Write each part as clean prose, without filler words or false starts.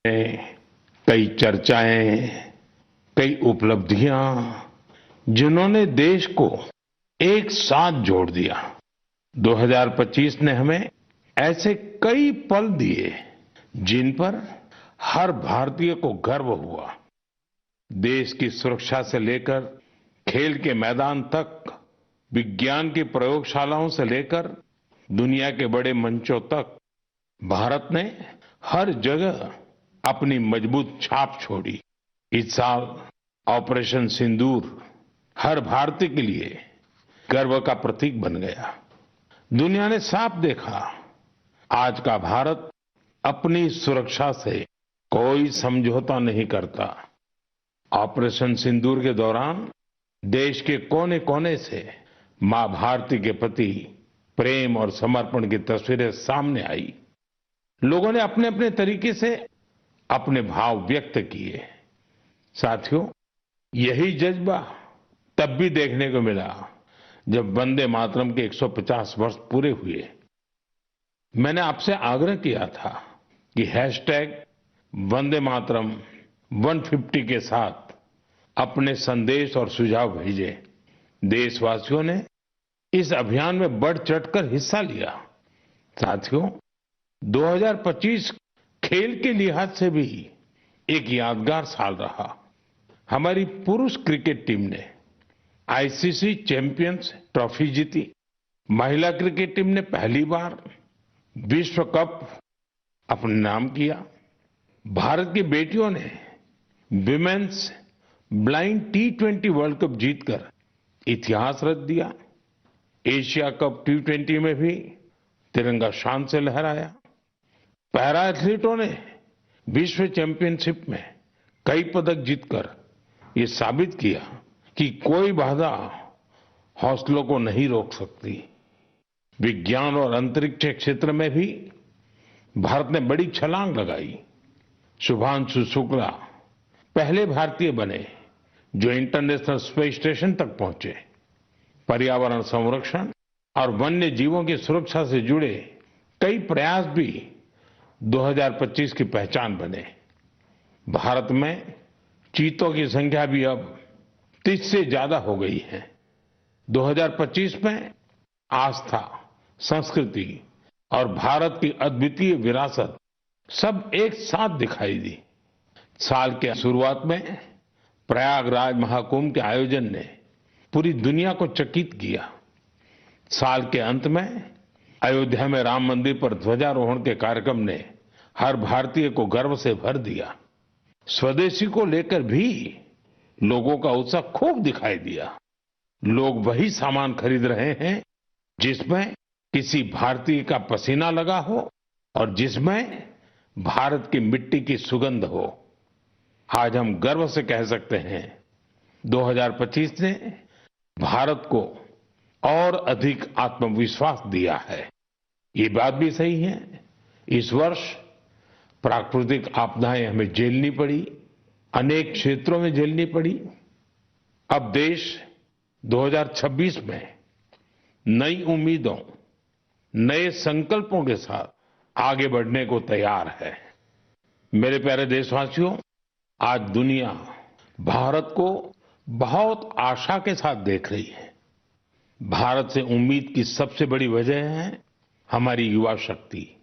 में कई चर्चाएं, कई उपलब्धियां जिन्होंने देश को एक साथ जोड़ दिया। 2025 ने हमें ऐसे कई पल दिए जिन पर हर भारतीय को गर्व हुआ। देश की सुरक्षा से लेकर खेल के मैदान तक, विज्ञान की प्रयोगशालाओं से लेकर दुनिया के बड़े मंचों तक भारत ने हर जगह अपनी मजबूत छाप छोड़ी। इस साल ऑपरेशन सिंदूर हर भारतीय के लिए गर्व का प्रतीक बन गया। दुनिया ने साफ देखा, आज का भारत अपनी सुरक्षा से कोई समझौता नहीं करता। ऑपरेशन सिंदूर के दौरान देश के कोने कोने से मां भारती के प्रति प्रेम और समर्पण की तस्वीरें सामने आई। लोगों ने अपने अपने तरीके से अपने भाव व्यक्त किए। साथियों, यही जज्बा तब भी देखने को मिला जब वंदे मातरम के 150 वर्ष पूरे हुए। मैंने आपसे आग्रह किया था कि हैशटैग वंदे मातरम 150 के साथ अपने संदेश और सुझाव भेजें। देशवासियों ने इस अभियान में बढ़ चढ़कर हिस्सा लिया। साथियों, 2025 खेल के लिहाज से भी एक यादगार साल रहा। हमारी पुरुष क्रिकेट टीम ने आईसीसी चैंपियंस ट्रॉफी जीती। महिला क्रिकेट टीम ने पहली बार विश्व कप अपने नाम किया। भारत की बेटियों ने women's blind T20 world cup जीतकर इतिहास रच दिया। एशिया कप T20 में भी तिरंगा शान से लहराया। पैरा एथलीटों ने विश्व चैंपियनशिप में कई पदक जीतकर ये साबित किया कि कोई बाधा हौसलों को नहीं रोक सकती। विज्ञान और अंतरिक्ष क्षेत्र में भी भारत ने बड़ी छलांग लगाई। शुभांशु शुक्ला पहले भारतीय बने जो इंटरनेशनल स्पेस स्टेशन तक पहुंचे। पर्यावरण संरक्षण और वन्य जीवों की सुरक्षा से जुड़े कई प्रयास भी 2025 की पहचान बने। भारत में चीतों की संख्या भी अब 30 से ज्यादा हो गई है। 2025 में आस्था, संस्कृति और भारत की अद्वितीय विरासत सब एक साथ दिखाई दी। साल के शुरुआत में प्रयागराज महाकुंभ के आयोजन ने पूरी दुनिया को चकित किया। साल के अंत में अयोध्या में राम मंदिर पर ध्वजारोहण के कार्यक्रम ने हर भारतीय को गर्व से भर दिया। स्वदेशी को लेकर भी लोगों का उत्साह खूब दिखाई दिया। लोग वही सामान खरीद रहे हैं जिसमें किसी भारतीय का पसीना लगा हो और जिसमें भारत की मिट्टी की सुगंध हो। आज हम गर्व से कह सकते हैं 2025 ने भारत को और अधिक आत्मविश्वास दिया है। ये बात भी सही है, इस वर्ष प्राकृतिक आपदाएं हमें झेलनी पड़ी, अनेक क्षेत्रों में झेलनी पड़ी। अब देश 2026 में नई उम्मीदों, नए संकल्पों के साथ आगे बढ़ने को तैयार है। मेरे प्यारे देशवासियों, आज दुनिया भारत को बहुत आशा के साथ देख रही है। भारत से उम्मीद की सबसे बड़ी वजह है हमारी युवा शक्ति।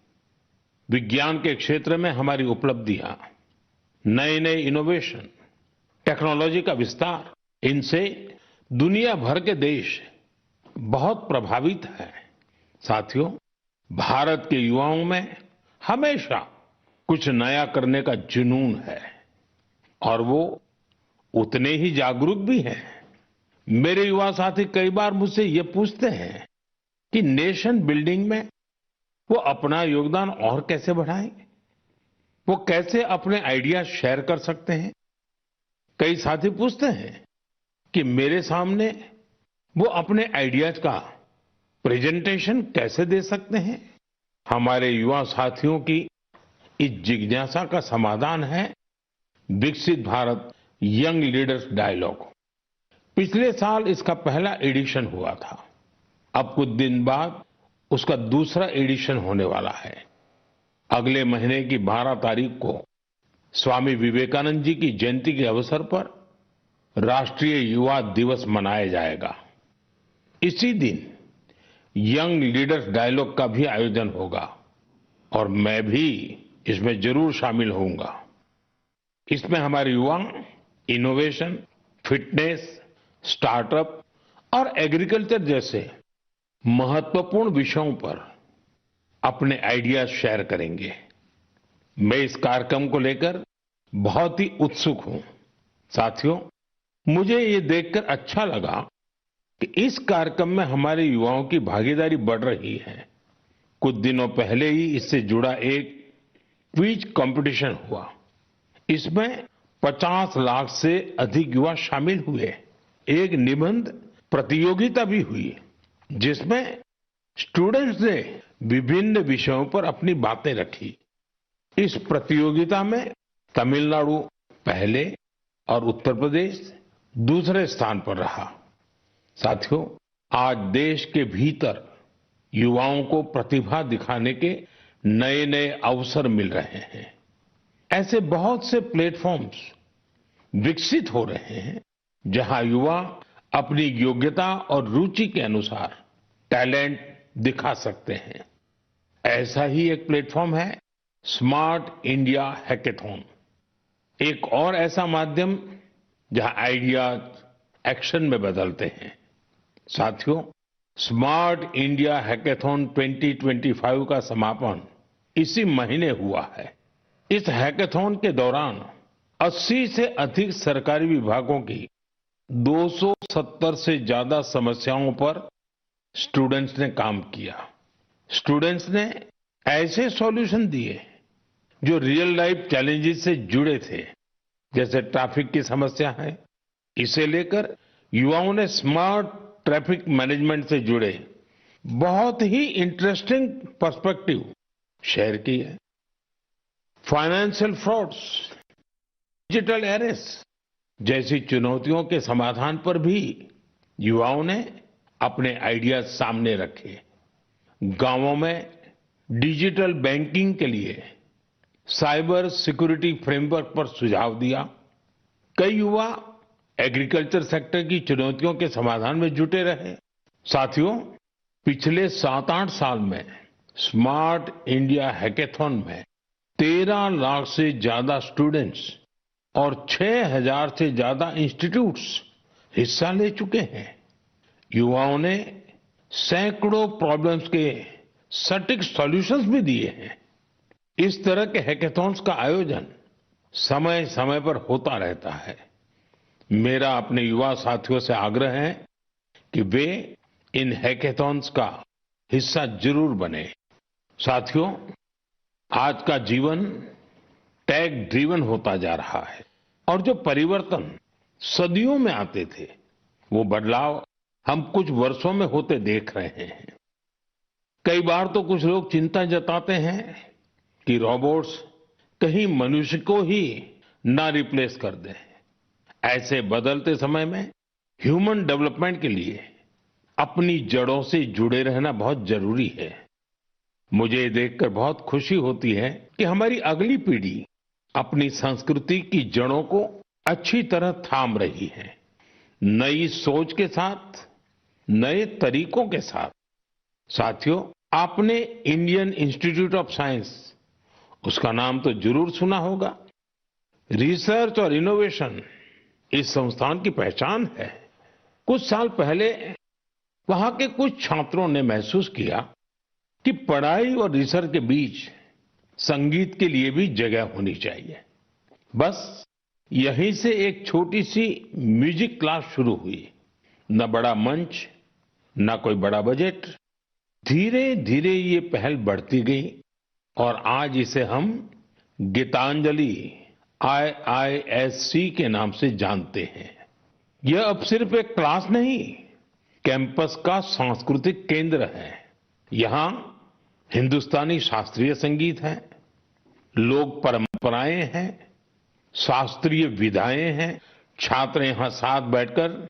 विज्ञान के क्षेत्र में हमारी उपलब्धियां, नए नए इनोवेशन, टेक्नोलॉजी का विस्तार, इनसे दुनिया भर के देश बहुत प्रभावित हैं। साथियों, भारत के युवाओं में हमेशा कुछ नया करने का जुनून है और वो उतने ही जागरूक भी हैं। मेरे युवा साथी कई बार मुझसे ये पूछते हैं कि नेशन बिल्डिंग में वो अपना योगदान और कैसे बढ़ाएं, वो कैसे अपने आइडिया शेयर कर सकते हैं। कई साथी पूछते हैं कि मेरे सामने वो अपने आइडियाज का प्रेजेंटेशन कैसे दे सकते हैं। हमारे युवा साथियों की इस जिज्ञासा का समाधान है विकसित भारत यंग लीडर्स डायलॉग। पिछले साल इसका पहला एडिशन हुआ था। अब कुछ दिन बाद उसका दूसरा एडिशन होने वाला है। अगले महीने की 12 तारीख को स्वामी विवेकानंद जी की जयंती के अवसर पर राष्ट्रीय युवा दिवस मनाया जाएगा। इसी दिन यंग लीडर्स डायलॉग का भी आयोजन होगा और मैं भी इसमें जरूर शामिल होऊंगा। इसमें हमारे युवा इनोवेशन, फिटनेस, स्टार्टअप और एग्रीकल्चर जैसे महत्वपूर्ण विषयों पर अपने आइडियाज शेयर करेंगे। मैं इस कार्यक्रम को लेकर बहुत ही उत्सुक हूं। साथियों, मुझे ये देखकर अच्छा लगा कि इस कार्यक्रम में हमारे युवाओं की भागीदारी बढ़ रही है। कुछ दिनों पहले ही इससे जुड़ा एक क्विज कंपटीशन हुआ। इसमें 50 लाख से अधिक युवा शामिल हुए। एक निबंध प्रतियोगिता भी हुई जिसमें स्टूडेंट्स ने विभिन्न विषयों पर अपनी बातें रखी। इस प्रतियोगिता में तमिलनाडु पहले और उत्तर प्रदेश दूसरे स्थान पर रहा। साथियों, आज देश के भीतर युवाओं को प्रतिभा दिखाने के नए नए अवसर मिल रहे हैं। ऐसे बहुत से प्लेटफॉर्म्स विकसित हो रहे हैं जहां युवा अपनी योग्यता और रुचि के अनुसार टैलेंट दिखा सकते हैं। ऐसा ही एक प्लेटफॉर्म है स्मार्ट इंडिया हैकेथॉन। एक और ऐसा माध्यम जहां आइडियाज एक्शन में बदलते हैं। साथियों, स्मार्ट इंडिया हैकेथॉन 2025 का समापन इसी महीने हुआ है। इस हैकेथॉन के दौरान 80 से अधिक सरकारी विभागों की 270 से ज्यादा समस्याओं पर स्टूडेंट्स ने काम किया। स्टूडेंट्स ने ऐसे सॉल्यूशन दिए जो रियल लाइफ चैलेंजेस से जुड़े थे, जैसे ट्रैफिक की समस्या है। इसे लेकर युवाओं ने स्मार्ट ट्रैफिक मैनेजमेंट से जुड़े बहुत ही इंटरेस्टिंग पर्सपेक्टिव शेयर किए। फाइनेंशियल फ्रॉड्स, डिजिटल एरेस जैसी चुनौतियों के समाधान पर भी युवाओं ने अपने आइडियाज सामने रखे। गांवों में डिजिटल बैंकिंग के लिए साइबर सिक्योरिटी फ्रेमवर्क पर सुझाव दिया। कई युवा एग्रीकल्चर सेक्टर की चुनौतियों के समाधान में जुटे रहे। साथियों, पिछले 7-8 साल में स्मार्ट इंडिया हैकेथॉन में 13 लाख से ज्यादा स्टूडेंट्स और 6,000 से ज्यादा इंस्टीट्यूट्स हिस्सा ले चुके हैं। युवाओं ने सैकड़ों प्रॉब्लम्स के सटीक सॉल्यूशंस भी दिए हैं। इस तरह के हैकेथॉन्स का आयोजन समय समय पर होता रहता है। मेरा अपने युवा साथियों से आग्रह है कि वे इन हैकेथॉन्स का हिस्सा जरूर बने। साथियों, आज का जीवन टेक ड्रिवन होता जा रहा है और जो परिवर्तन सदियों में आते थे, वो बदलाव हम कुछ वर्षों में होते देख रहे हैं। कई बार तो कुछ लोग चिंता जताते हैं कि रोबोट्स कहीं मनुष्य को ही ना रिप्लेस कर दें। ऐसे बदलते समय में ह्यूमन डेवलपमेंट के लिए अपनी जड़ों से जुड़े रहना बहुत जरूरी है। मुझे ये देखकर बहुत खुशी होती है कि हमारी अगली पीढ़ी अपनी संस्कृति की जड़ों को अच्छी तरह थाम रही है। नई सोच के साथ, नए तरीकों के साथ। साथियों, आपने इंडियन इंस्टीट्यूट ऑफ साइंस, उसका नाम तो जरूर सुना होगा। रिसर्च और इनोवेशन इस संस्थान की पहचान है। कुछ साल पहले वहां के कुछ छात्रों ने महसूस किया कि पढ़ाई और रिसर्च के बीच संगीत के लिए भी जगह होनी चाहिए। बस यहीं से एक छोटी सी म्यूजिक क्लास शुरू हुई। न बड़ा मंच, न कोई बड़ा बजट। धीरे धीरे ये पहल बढ़ती गई और आज इसे हम गीतांजलि IISc के नाम से जानते हैं। यह अब सिर्फ एक क्लास नहीं, कैंपस का सांस्कृतिक केंद्र है। यहाँ हिंदुस्तानी शास्त्रीय संगीत है, लोक परंपराएं हैं, शास्त्रीय विधाएं हैं। छात्र यहाँ साथ बैठकर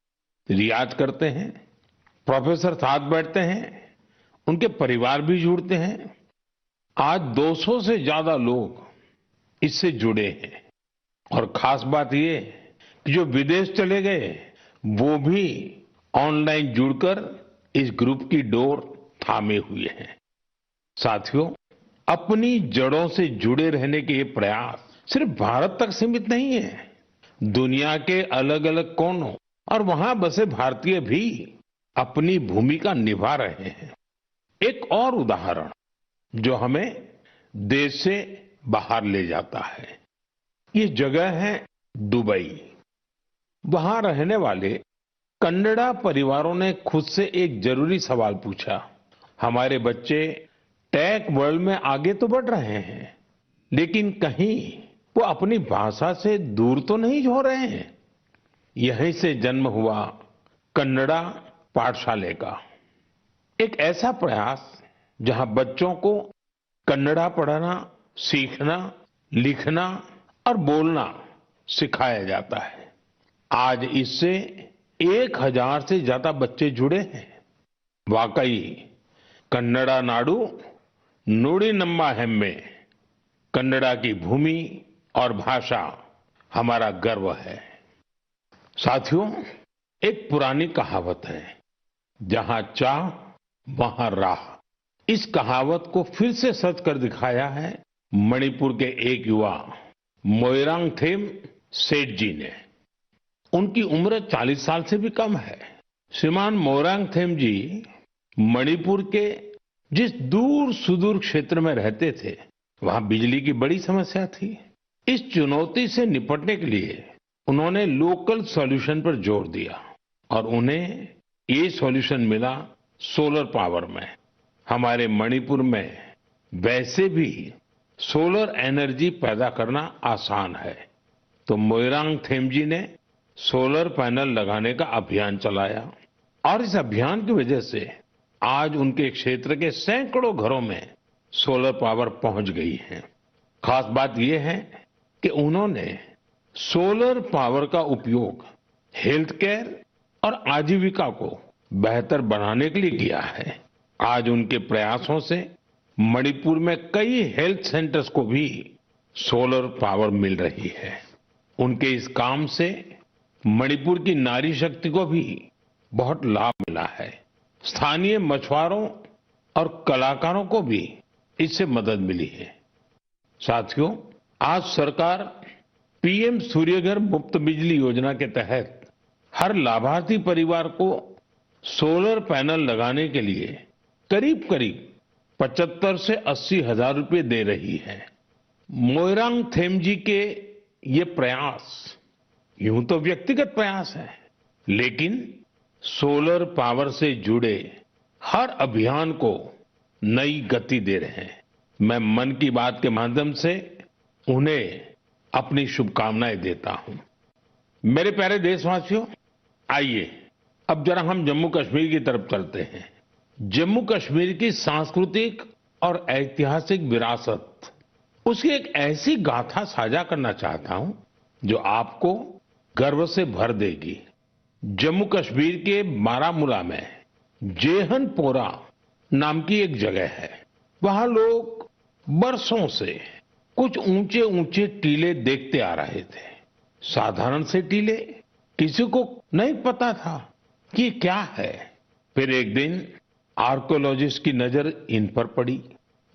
रियाज करते हैं, प्रोफेसर साथ बैठते हैं, उनके परिवार भी जुड़ते हैं। आज 200 से ज्यादा लोग इससे जुड़े हैं। और खास बात ये कि जो विदेश चले गए वो भी ऑनलाइन जुड़कर इस ग्रुप की डोर थामे हुए हैं। साथियों, अपनी जड़ों से जुड़े रहने के ये प्रयास सिर्फ भारत तक सीमित नहीं है। दुनिया के अलग अलग कोनों और वहां बसे भारतीय भी अपनी भूमिका निभा रहे हैं। एक और उदाहरण जो हमें देश से बाहर ले जाता है, ये जगह है दुबई। वहां रहने वाले कन्नड़ा परिवारों ने खुद से एक जरूरी सवाल पूछा। हमारे बच्चे टेक वर्ल्ड में आगे तो बढ़ रहे हैं, लेकिन कहीं वो अपनी भाषा से दूर तो नहीं हो रहे हैं। यहीं से जन्म हुआ कन्नड़ा पाठशाले का, एक ऐसा प्रयास जहां बच्चों को कन्नड़ा पढ़ना, सीखना, लिखना और बोलना सिखाया जाता है। आज इससे 1000 से ज्यादा बच्चे जुड़े हैं। वाकई कन्नड़ा नाडु नुडी नम्मा हेम्मे, कन्नड़ा की भूमि और भाषा हमारा गर्व है। साथियों, एक पुरानी कहावत है, जहां चाह वहां राह। इस कहावत को फिर से सच कर दिखाया है मणिपुर के एक युवा मोइरांगथेम सेठ जी ने। उनकी उम्र 40 साल से भी कम है। श्रीमान मोइरांगथेम जी मणिपुर के जिस दूर सुदूर क्षेत्र में रहते थे, वहां बिजली की बड़ी समस्या थी। इस चुनौती से निपटने के लिए उन्होंने लोकल सॉल्यूशन पर जोर दिया और उन्हें ये सॉल्यूशन मिला सोलर पावर में। हमारे मणिपुर में वैसे भी सोलर एनर्जी पैदा करना आसान है, तो मोइरांगथेम जी ने सोलर पैनल लगाने का अभियान चलाया और इस अभियान की वजह से आज उनके क्षेत्र के सैकड़ों घरों में सोलर पावर पहुंच गई है। खास बात यह है कि उन्होंने सोलर पावर का उपयोग हेल्थ केयर और आजीविका को बेहतर बनाने के लिए किया है। आज उनके प्रयासों से मणिपुर में कई हेल्थ सेंटर्स को भी सोलर पावर मिल रही है। उनके इस काम से मणिपुर की नारी शक्ति को भी बहुत लाभ मिला है। स्थानीय मछुआरों और कलाकारों को भी इससे मदद मिली है। साथियों, आज सरकार पीएम सूर्यघर मुफ्त बिजली योजना के तहत हर लाभार्थी परिवार को सोलर पैनल लगाने के लिए करीब करीब 75 से 80 हजार रुपए दे रही है। मोइरांगथेम जी के ये प्रयास यूं तो व्यक्तिगत प्रयास है, लेकिन सोलर पावर से जुड़े हर अभियान को नई गति दे रहे हैं। मैं मन की बात के माध्यम से उन्हें अपनी शुभकामनाएं देता हूं। मेरे प्यारे देशवासियों, आइए अब जरा हम जम्मू कश्मीर की तरफ चलते हैं। जम्मू कश्मीर की सांस्कृतिक और ऐतिहासिक विरासत, उसकी एक ऐसी गाथा साझा करना चाहता हूं जो आपको गर्व से भर देगी। जम्मू कश्मीर के बारामूला में जेहनपोरा नाम की एक जगह है। वहां लोग बरसों से कुछ ऊंचे ऊंचे टीले देखते आ रहे थे। साधारण से टीले, किसी को नहीं पता था कि ये क्या है। फिर एक दिन आर्कोलॉजिस्ट की नजर इन पर पड़ी।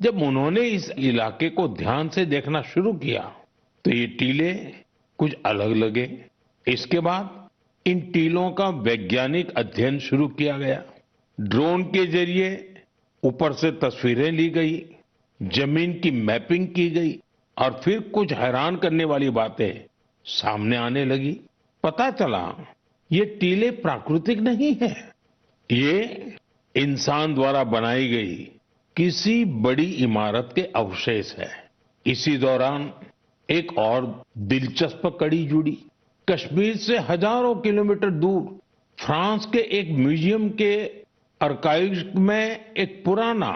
जब उन्होंने इस इलाके को ध्यान से देखना शुरू किया तो ये टीले कुछ अलग लगे। इसके बाद इन टीलों का वैज्ञानिक अध्ययन शुरू किया गया। ड्रोन के जरिए ऊपर से तस्वीरें ली गई, जमीन की मैपिंग की गई और फिर कुछ हैरान करने वाली बातें सामने आने लगी। पता चला ये टीले प्राकृतिक नहीं है, ये इंसान द्वारा बनाई गई किसी बड़ी इमारत के अवशेष है। इसी दौरान एक और दिलचस्प कड़ी जुड़ी। कश्मीर से हजारों किलोमीटर दूर फ्रांस के एक म्यूजियम के आर्काइव्स में एक पुराना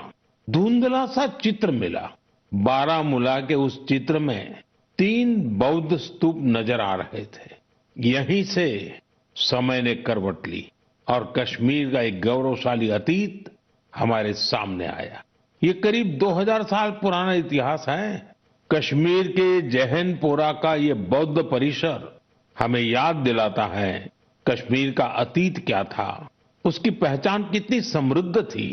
धुंधला सा चित्र मिला। बारामूला के उस चित्र में 3 बौद्ध स्तूप नजर आ रहे थे। यहीं से समय ने करवट ली और कश्मीर का एक गौरवशाली अतीत हमारे सामने आया। ये करीब 2000 साल पुराना इतिहास है। कश्मीर के जहनपोरा का ये बौद्ध परिसर हमें याद दिलाता है कश्मीर का अतीत क्या था, उसकी पहचान कितनी समृद्ध थी।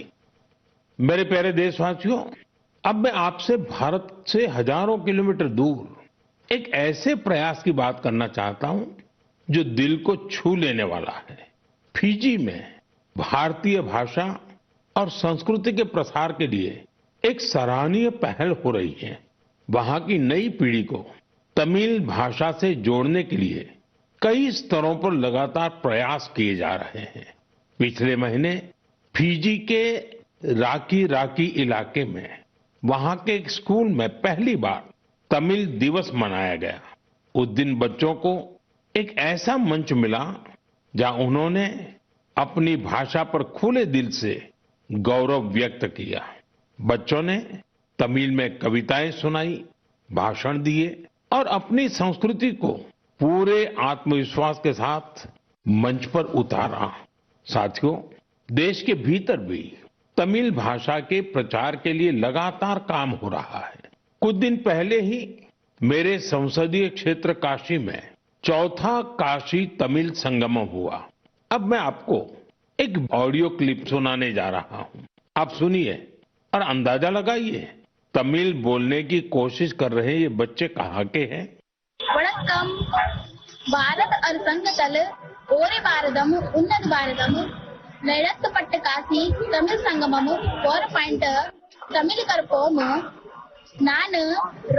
मेरे प्यारे देशवासियों, अब मैं आपसे भारत से हजारों किलोमीटर दूर एक ऐसे प्रयास की बात करना चाहता हूं जो दिल को छू लेने वाला है। फिजी में भारतीय भाषा और संस्कृति के प्रसार के लिए एक सराहनीय पहल हो रही है। वहां की नई पीढ़ी को तमिल भाषा से जोड़ने के लिए कई स्तरों पर लगातार प्रयास किए जा रहे हैं। पिछले महीने फिजी के राकी राकी इलाके में वहां के एक स्कूल में पहली बार तमिल दिवस मनाया गया। उस दिन बच्चों को एक ऐसा मंच मिला जहां उन्होंने अपनी भाषा पर खुले दिल से गौरव व्यक्त किया। बच्चों ने तमिल में कविताएं सुनाई, भाषण दिए और अपनी संस्कृति को पूरे आत्मविश्वास के साथ मंच पर उतारा। साथियों, देश के भीतर भी तमिल भाषा के प्रचार के लिए लगातार काम हो रहा है। कुछ दिन पहले ही मेरे संसदीय क्षेत्र काशी में चौथा काशी तमिल संगमम हुआ। अब मैं आपको एक ऑडियो क्लिप सुनाने जा रहा हूं। आप सुनिए और अंदाजा लगाइए तमिल बोलने की कोशिश कर रहे ये बच्चे कहाँ के हैं। வணக்கம். பாரத் அரசாங்கத்தால் ஒரே பாரதம் உன்னத பாரதம் நடத்தப்பட்ட காசி தமிழ் சங்கமம் 4 தமிழ் கற்போம் நான்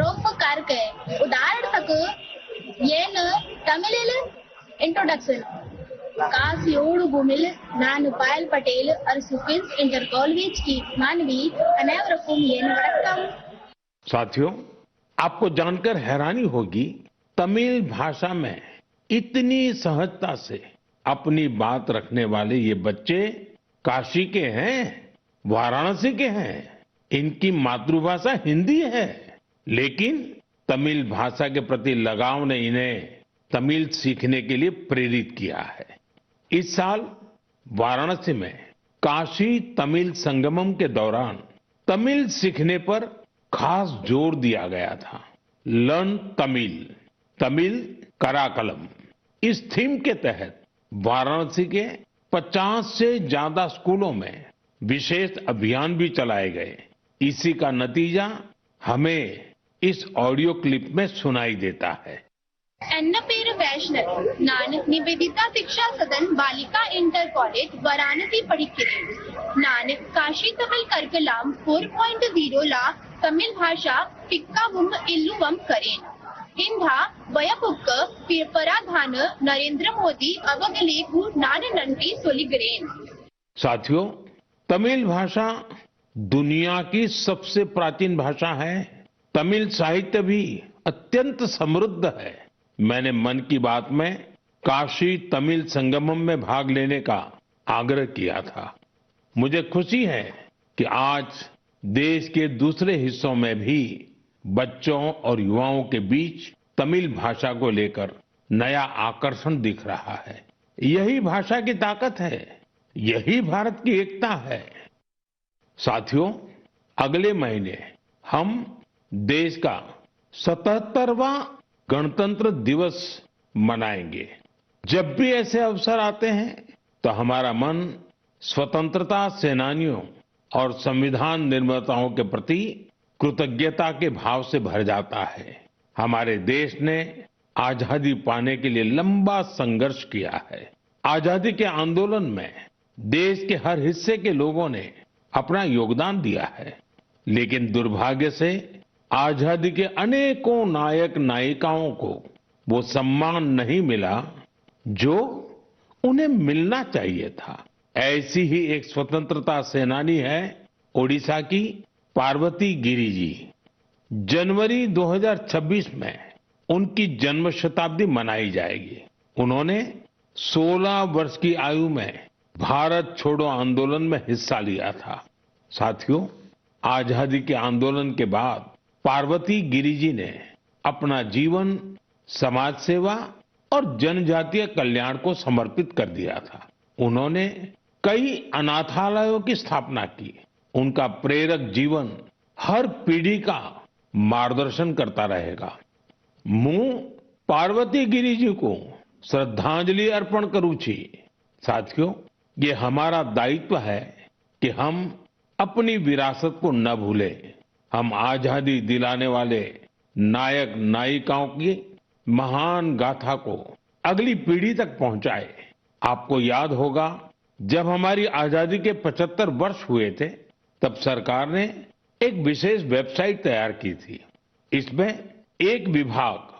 ரொம்ப கார்க்க உதாரணத்துக்கு ஏன்னு தமிழில் इंट्रोडक्शन कासियोड़ भूमिल नानु पायल पटेल और सुफिन्स इंटर कॉलेज की मानवी अनावरकुम येन वणक्कम। साथियों, आपको जानकर हैरानी होगी तमिल भाषा में इतनी सहजता से अपनी बात रखने वाले ये बच्चे काशी के हैं, वाराणसी के हैं। इनकी मातृभाषा हिंदी है, लेकिन तमिल भाषा के प्रति लगाव ने इन्हें तमिल सीखने के लिए प्रेरित किया है। इस साल वाराणसी में काशी तमिल संगमम के दौरान तमिल सीखने पर खास जोर दिया गया था। लर्न तमिल, तमिल कराकलम, इस थीम के तहत वाराणसी के 50 से ज्यादा स्कूलों में विशेष अभियान भी चलाए गए। इसी का नतीजा हमें इस ऑडियो क्लिप में सुनाई देता है। एन्न पेर वैष्णव नान निवेदिता शिक्षा सदन बालिका इंटर कॉलेज वाराणसी पढ़िक्किरेन। नान काशी तमिल कर्कलाम 4.0 ला तमिल भाषा टिक्कावुम इल्लुवम करेन। इंधा वयपुक्क पराधान नरेंद्र मोदी अवगलेगु नान नंटी सोलिगरेन। साथियों, तमिल भाषा दुनिया की सबसे प्राचीन भाषा है। तमिल साहित्य भी अत्यंत समृद्ध है। मैंने मन की बात में काशी तमिल संगमम में भाग लेने का आग्रह किया था। मुझे खुशी है कि आज देश के दूसरे हिस्सों में भी बच्चों और युवाओं के बीच तमिल भाषा को लेकर नया आकर्षण दिख रहा है। यही भाषा की ताकत है, यही भारत की एकता है। साथियों, अगले महीने हम देश का 77वां गणतंत्र दिवस मनाएंगे। जब भी ऐसे अवसर आते हैं तो हमारा मन स्वतंत्रता सेनानियों और संविधान निर्माताओं के प्रति कृतज्ञता के भाव से भर जाता है। हमारे देश ने आजादी पाने के लिए लंबा संघर्ष किया है। आजादी के आंदोलन में देश के हर हिस्से के लोगों ने अपना योगदान दिया है, लेकिन दुर्भाग्य से आजादी के अनेकों नायक नायिकाओं को वो सम्मान नहीं मिला जो उन्हें मिलना चाहिए था। ऐसी ही एक स्वतंत्रता सेनानी है ओडिशा की पार्वती गिरि जी। जनवरी 2026 में उनकी जन्म शताब्दी मनाई जाएगी। उन्होंने 16 वर्ष की आयु में भारत छोड़ो आंदोलन में हिस्सा लिया था। साथियों, आजादी के आंदोलन के बाद पार्वती गिरि जी ने अपना जीवन समाज सेवा और जनजातीय कल्याण को समर्पित कर दिया था। उन्होंने कई अनाथालयों की स्थापना की। उनका प्रेरक जीवन हर पीढ़ी का मार्गदर्शन करता रहेगा। ମୁଁ पार्वती गिरी जी को श्रद्धांजलि अर्पण करूँ छी। साथियों, ये हमारा दायित्व है कि हम अपनी विरासत को न भूलें। हम आजादी दिलाने वाले नायक नायिकाओं की महान गाथा को अगली पीढ़ी तक पहुंचाए। आपको याद होगा, जब हमारी आजादी के 75 वर्ष हुए थे, तब सरकार ने एक विशेष वेबसाइट तैयार की थी। इसमें एक विभाग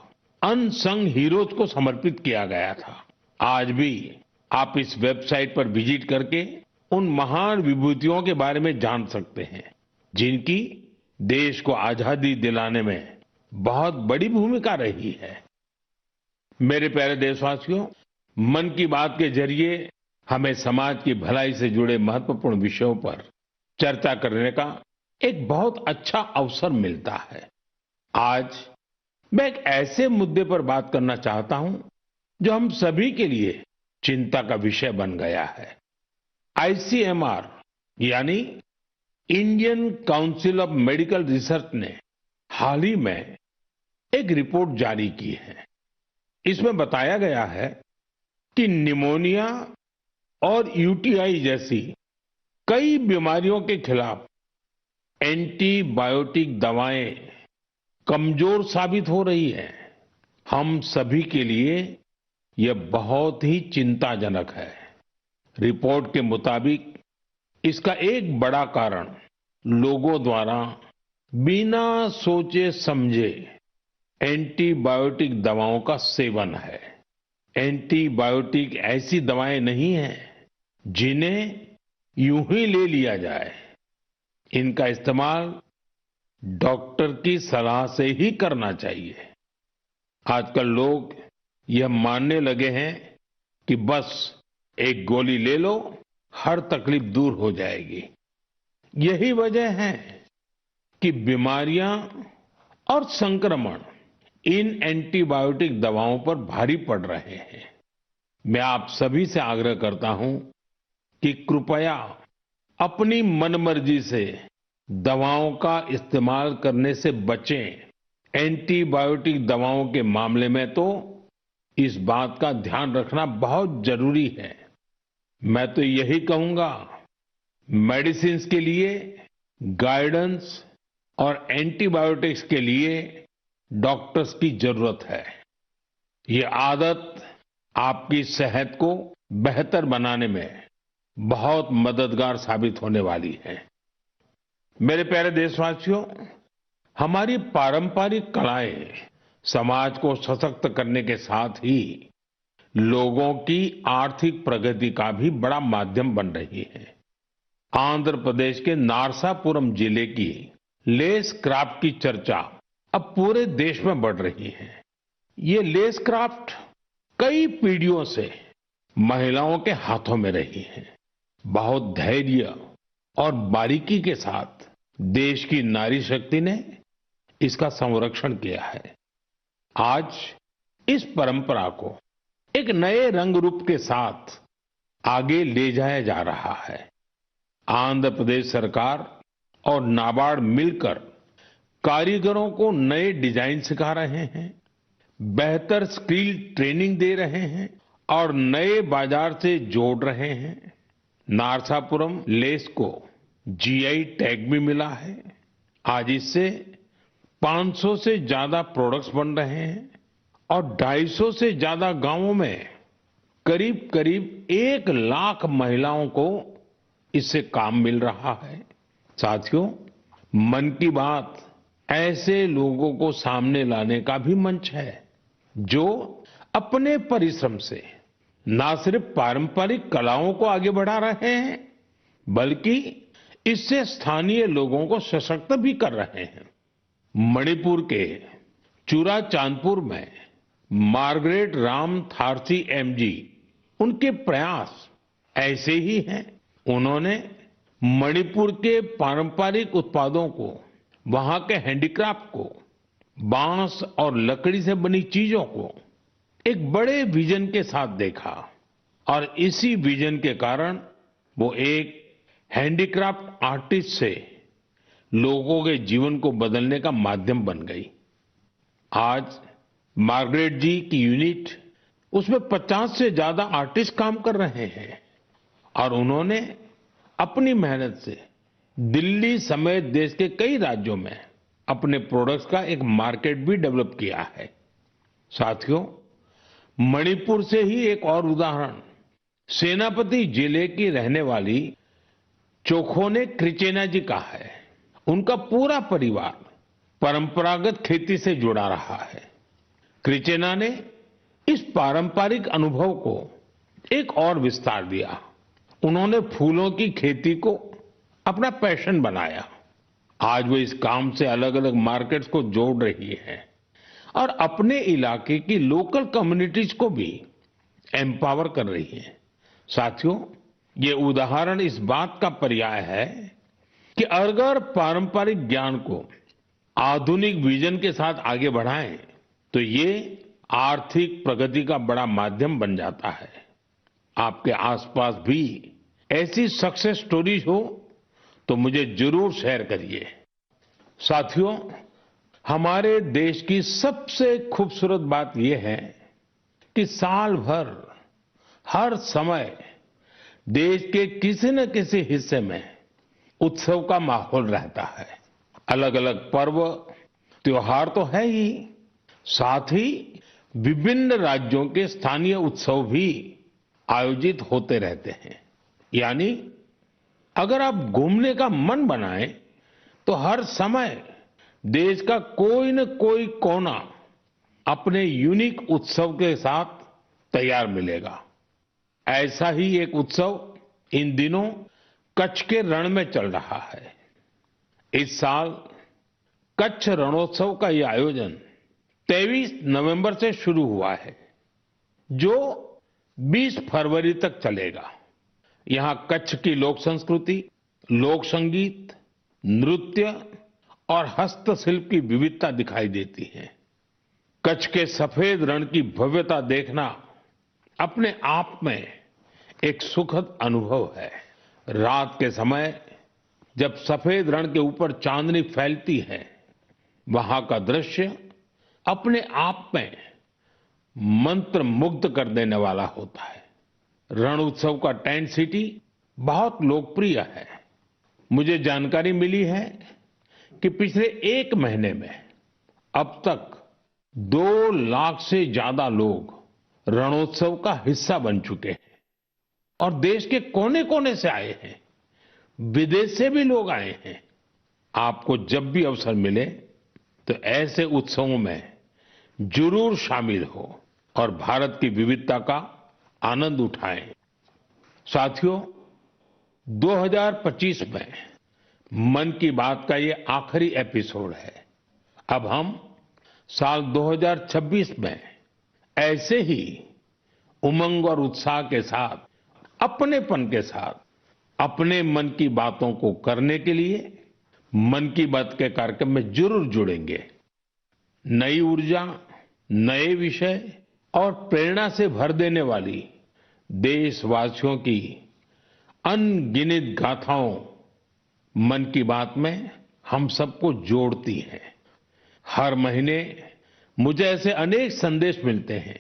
अनसंग हीरोज को समर्पित किया गया था। आज भी आप इस वेबसाइट पर विजिट करके उन महान विभूतियों के बारे में जान सकते हैं, जिनकी देश को आजादी दिलाने में बहुत बड़ी भूमिका रही है। मेरे प्यारे देशवासियों, मन की बात के जरिए हमें समाज की भलाई से जुड़े महत्वपूर्ण विषयों पर चर्चा करने का एक बहुत अच्छा अवसर मिलता है। आज मैं एक ऐसे मुद्दे पर बात करना चाहता हूं जो हम सभी के लिए चिंता का विषय बन गया है। आईसीएमआर यानी Indian council of medical research ने हाल ही में एक रिपोर्ट जारी की है। इसमें बताया गया है कि निमोनिया और यूटीआई जैसी कई बीमारियों के खिलाफ एंटीबायोटिक दवाएं कमजोर साबित हो रही है। हम सभी के लिए यह बहुत ही चिंताजनक है। रिपोर्ट के मुताबिक इसका एक बड़ा कारण लोगों द्वारा बिना सोचे समझे एंटीबायोटिक दवाओं का सेवन है। एंटीबायोटिक ऐसी दवाएं नहीं हैं जिन्हें यूं ही ले लिया जाए। इनका इस्तेमाल डॉक्टर की सलाह से ही करना चाहिए। आजकल लोग यह मानने लगे हैं कि बस एक गोली ले लो, हर तकलीफ दूर हो जाएगी। यही वजह है कि बीमारियां और संक्रमण इन एंटीबायोटिक दवाओं पर भारी पड़ रहे हैं। मैं आप सभी से आग्रह करता हूं कि कृपया अपनी मनमर्जी से दवाओं का इस्तेमाल करने से बचें। एंटीबायोटिक दवाओं के मामले में तो इस बात का ध्यान रखना बहुत जरूरी है। मैं तो यही कहूंगा, मेडिसिन्स के लिए गाइडेंस और एंटीबायोटिक्स के लिए डॉक्टर्स की जरूरत है। ये आदत आपकी सेहत को बेहतर बनाने में बहुत मददगार साबित होने वाली है। मेरे प्यारे देशवासियों, हमारी पारंपरिक कलाएं समाज को सशक्त करने के साथ ही लोगों की आर्थिक प्रगति का भी बड़ा माध्यम बन रही है। आंध्र प्रदेश के नारसापुरम जिले की लेस क्राफ्ट की चर्चा अब पूरे देश में बढ़ रही है। ये लेस क्राफ्ट कई पीढ़ियों से महिलाओं के हाथों में रही है। बहुत धैर्य और बारीकी के साथ देश की नारी शक्ति ने इसका संरक्षण किया है। आज इस परंपरा को एक नए रंग रूप के साथ आगे ले जाया जा रहा है। आंध्र प्रदेश सरकार और नाबार्ड मिलकर कारीगरों को नए डिजाइन सिखा रहे हैं, बेहतर स्किल ट्रेनिंग दे रहे हैं और नए बाजार से जोड़ रहे हैं। नारसापुरम लेस को जीआई टैग भी मिला है। आज इससे 500 से ज्यादा प्रोडक्ट्स बन रहे हैं और 250 से ज्यादा गांवों में करीब करीब 1 लाख महिलाओं को इससे काम मिल रहा है। साथियों, मन की बात ऐसे लोगों को सामने लाने का भी मंच है जो अपने परिश्रम से न सिर्फ पारंपरिक कलाओं को आगे बढ़ा रहे हैं, बल्कि इससे स्थानीय लोगों को सशक्त भी कर रहे हैं। मणिपुर के चुराचांदपुर में मार्गरेट राम थारसी एमजी, उनके प्रयास ऐसे ही हैं। उन्होंने मणिपुर के पारंपरिक उत्पादों को, वहां के हैंडीक्राफ्ट को, बांस और लकड़ी से बनी चीजों को एक बड़े विजन के साथ देखा और इसी विजन के कारण वो एक हैंडीक्राफ्ट आर्टिस्ट से लोगों के जीवन को बदलने का माध्यम बन गई। आज मार्गरेट जी की यूनिट, उसमें 50 से ज्यादा आर्टिस्ट काम कर रहे हैं और उन्होंने अपनी मेहनत से दिल्ली समेत देश के कई राज्यों में अपने प्रोडक्ट्स का एक मार्केट भी डेवलप किया है। साथियों, मणिपुर से ही एक और उदाहरण सेनापति जिले की रहने वाली चोखोने क्रिचेना जी का है। उनका पूरा परिवार परंपरागत खेती से जुड़ा रहा है। क्रिचेना ने इस पारंपरिक अनुभव को एक और विस्तार दिया। उन्होंने फूलों की खेती को अपना पैशन बनाया। आज वो इस काम से अलग अलग मार्केट्स को जोड़ रही है और अपने इलाके की लोकल कम्युनिटीज को भी एम्पावर कर रही है। साथियों, ये उदाहरण इस बात का पर्याय है कि अगर पारंपरिक ज्ञान को आधुनिक विजन के साथ आगे बढ़ाएं तो ये आर्थिक प्रगति का बड़ा माध्यम बन जाता है। आपके आसपास भी ऐसी सक्सेस स्टोरीज हो तो मुझे जरूर शेयर करिए। साथियों, हमारे देश की सबसे खूबसूरत बात यह है कि साल भर हर समय देश के किसी न किसी हिस्से में उत्सव का माहौल रहता है। अलग अलग पर्व त्योहार तो है ही, साथ ही विभिन्न राज्यों के स्थानीय उत्सव भी आयोजित होते रहते हैं। यानी अगर आप घूमने का मन बनाएं तो हर समय देश का कोई न कोई कोना अपने यूनिक उत्सव के साथ तैयार मिलेगा। ऐसा ही एक उत्सव इन दिनों कच्छ के रण में चल रहा है। इस साल कच्छ रणोत्सव का यह आयोजन 23 नवंबर से शुरू हुआ है, जो 20 फरवरी तक चलेगा। यहां कच्छ की लोक संस्कृति, लोक संगीत, नृत्य और हस्तशिल्प की विविधता दिखाई देती है। कच्छ के सफेद रण की भव्यता देखना अपने आप में एक सुखद अनुभव है। रात के समय जब सफेद रण के ऊपर चांदनी फैलती है, वहां का दृश्य अपने आप में मंत्र मुग्ध कर देने वाला होता है। रण उत्सव का टेंट सिटी बहुत लोकप्रिय है। मुझे जानकारी मिली है कि पिछले 1 महीने में अब तक 2 लाख से ज्यादा लोग रणोत्सव का हिस्सा बन चुके हैं और देश के कोने कोने से आए हैं, विदेश से भी लोग आए हैं। आपको जब भी अवसर मिले तो ऐसे उत्सवों में जरूर शामिल हो और भारत की विविधता का आनंद उठाएं। साथियों, 2025 में मन की बात का ये आखिरी एपिसोड है। अब हम साल 2026 में ऐसे ही उमंग और उत्साह के साथ, अपनेपन के साथ अपने मन की बातों को करने के लिए मन की बात के कार्यक्रम में जरूर जुड़ेंगे। नई ऊर्जा, नए विषय और प्रेरणा से भर देने वाली देशवासियों की अनगिनत गाथाओं मन की बात में हम सबको जोड़ती हैं। हर महीने मुझे ऐसे अनेक संदेश मिलते हैं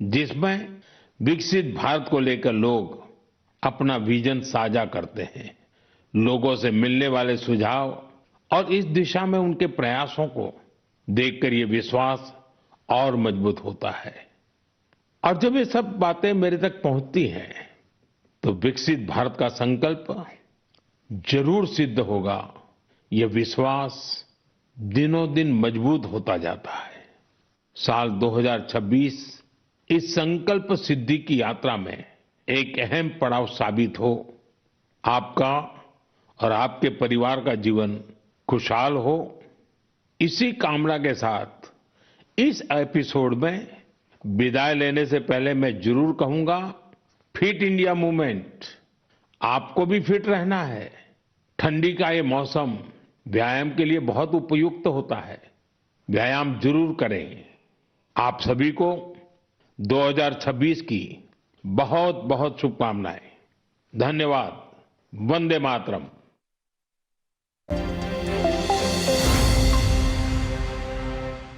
जिसमें विकसित भारत को लेकर लोग अपना विजन साझा करते हैं। लोगों से मिलने वाले सुझाव और इस दिशा में उनके प्रयासों को देखकर ये विश्वास और मजबूत होता है। और जब ये सब बातें मेरे तक पहुंचती हैं तो विकसित भारत का संकल्प जरूर सिद्ध होगा, ये विश्वास दिनों दिन मजबूत होता जाता है। साल 2026 इस संकल्प सिद्धि की यात्रा में एक अहम पड़ाव साबित हो। आपका और आपके परिवार का जीवन खुशहाल हो, इसी कामना के साथ इस एपिसोड में विदाई लेने से पहले मैं जरूर कहूंगा, फिट इंडिया मूवमेंट, आपको भी फिट रहना है। ठंडी का ये मौसम व्यायाम के लिए बहुत उपयुक्त होता है। व्यायाम जरूर करें। आप सभी को 2026 की बहुत बहुत शुभकामनाएं। धन्यवाद। वंदे मातरम।